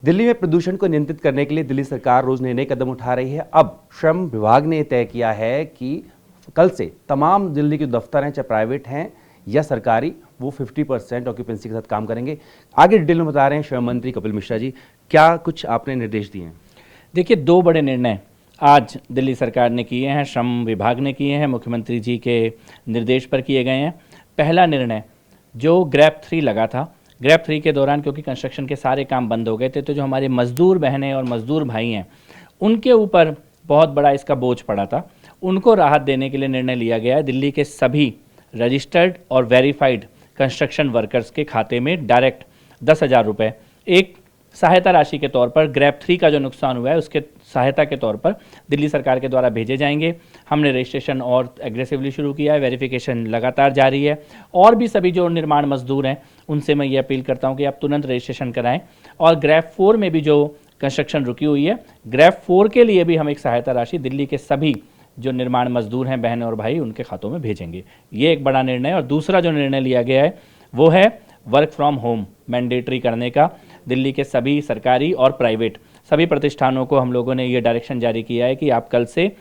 दिल्ली में प्रदूषण को नियंत्रित करने के लिए दिल्ली सरकार रोज नए नए कदम उठा रही है। अब श्रम विभाग ने तय किया है कि कल से तमाम दिल्ली के दफ्तर हैं, चाहे प्राइवेट हैं या सरकारी, वो 50% ऑक्यूपेंसी के साथ काम करेंगे। आगे डिटेल में बता रहे हैं श्रम मंत्री कपिल मिश्रा जी, क्या कुछ आपने निर्देश दिए हैं? देखिए, दो बड़े निर्णय आज दिल्ली सरकार ने किए हैं, श्रम विभाग ने किए हैं, मुख्यमंत्री जी के निर्देश पर किए गए हैं। पहला निर्णय, जो ग्रैप 3 लगा था, ग्रैप 3 के दौरान क्योंकि कंस्ट्रक्शन के सारे काम बंद हो गए थे, तो जो हमारे मजदूर बहनें और मजदूर भाई हैं, उनके ऊपर बहुत बड़ा इसका बोझ पड़ा था। उनको राहत देने के लिए निर्णय लिया गया है। दिल्ली के सभी रजिस्टर्ड और वेरीफाइड कंस्ट्रक्शन वर्कर्स के खाते में डायरेक्ट 10,000 रुपये एक सहायता राशि के तौर पर ग्रैप 3 का जो नुकसान हुआ है उसके सहायता के तौर पर दिल्ली सरकार के द्वारा भेजे जाएंगे। हमने रजिस्ट्रेशन और एग्रेसिवली शुरू किया है, वेरिफिकेशन लगातार जारी है। और भी सभी जो निर्माण मजदूर हैं उनसे मैं ये अपील करता हूं कि आप तुरंत रजिस्ट्रेशन कराएं। और ग्रैप 4 में भी जो कंस्ट्रक्शन रुकी हुई है, ग्रैप 4 के लिए भी हम एक सहायता राशि दिल्ली के सभी जो निर्माण मजदूर हैं, बहन और भाई, उनके खातों में भेजेंगे। ये एक बड़ा निर्णय है। और दूसरा जो निर्णय लिया गया है वो है वर्क फ्रॉम होम मैंडेटरी करने का। दिल्ली के सभी सरकारी और प्राइवेट सभी प्रतिष्ठानों को हम लोगों ने ये डायरेक्शन जारी किया है कि आप कल से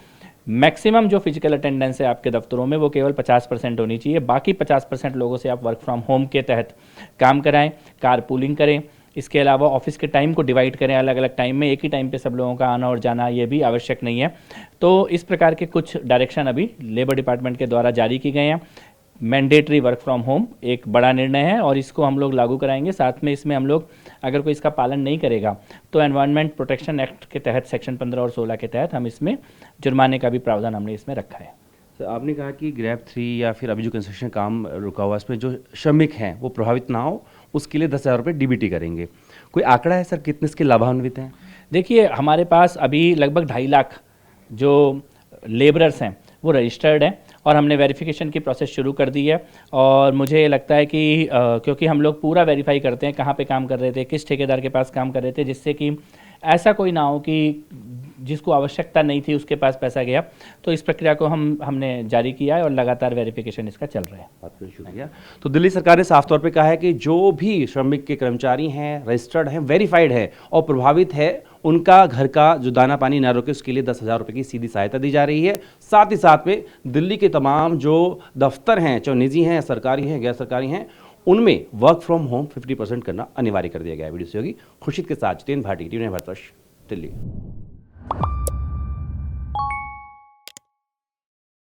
मैक्सिमम जो फिजिकल अटेंडेंस है आपके दफ्तरों में वो केवल 50% होनी चाहिए। बाकी 50% लोगों से आप वर्क फ्रॉम होम के तहत काम कराएं, कार पूलिंग करें। इसके अलावा ऑफिस के टाइम को डिवाइड करें, अलग अलग टाइम में, एक ही टाइम पे सब लोगों का आना और जाना ये भी आवश्यक नहीं है। तो इस प्रकार के कुछ डायरेक्शन अभी लेबर डिपार्टमेंट के द्वारा जारी की गए हैं। मैंडेटरी वर्क फ्रॉम होम एक बड़ा निर्णय है और इसको हम लोग लागू कराएंगे। साथ में इसमें हम लोग, अगर कोई इसका पालन नहीं करेगा तो एनवायरनमेंट प्रोटेक्शन एक्ट के तहत सेक्शन 15 और 16 के तहत हम इसमें जुर्माने का भी प्रावधान हमने इसमें रखा है। तो आपने कहा कि ग्रैप 3 या फिर अभी जो कंस्ट्रक्शन काम रुका हुआ, इसमें जो श्रमिक हैं वो प्रभावित ना हो, उसके लिए 10,000 रुपये डीबीटी करेंगे। कोई आंकड़ा है सर, कितने इसके लाभान्वित हैं? देखिए, हमारे पास अभी लगभग 2.5 लाख जो लेबरर्स हैं वो रजिस्टर्ड हैं और हमने वेरिफिकेशन की प्रोसेस शुरू कर दी है। और मुझे लगता है कि क्योंकि हम लोग पूरा वेरीफाई करते हैं कहाँ पे काम कर रहे थे, किस ठेकेदार के पास काम कर रहे थे, जिससे कि ऐसा कोई ना हो कि जिसको आवश्यकता नहीं थी उसके पास पैसा गया। तो इस प्रक्रिया को हमने जारी किया है और लगातार वेरिफिकेशन इसका चल रहा है। आपका शुक्रिया। तो दिल्ली सरकार ने साफ तौर पे कहा है कि जो भी श्रमिक के कर्मचारी हैं, रजिस्टर्ड हैं, वेरीफाइड है और प्रभावित है, उनका घर का जो दाना पानी ना रुके उसके लिए 10,000 रुपये की सीधी सहायता दी जा रही है। साथ ही साथ में दिल्ली के तमाम जो दफ्तर हैं, चाहे निजी हैं, सरकारी हैं, गैर सरकारी हैं, उनमें वर्क फ्रॉम होम 50% करना अनिवार्य कर दिया गया है। वीडियो सहयोगी खुर्शीद के साथ जितेंद्र भाटी, टीवी भारतवर्ष, दिल्ली।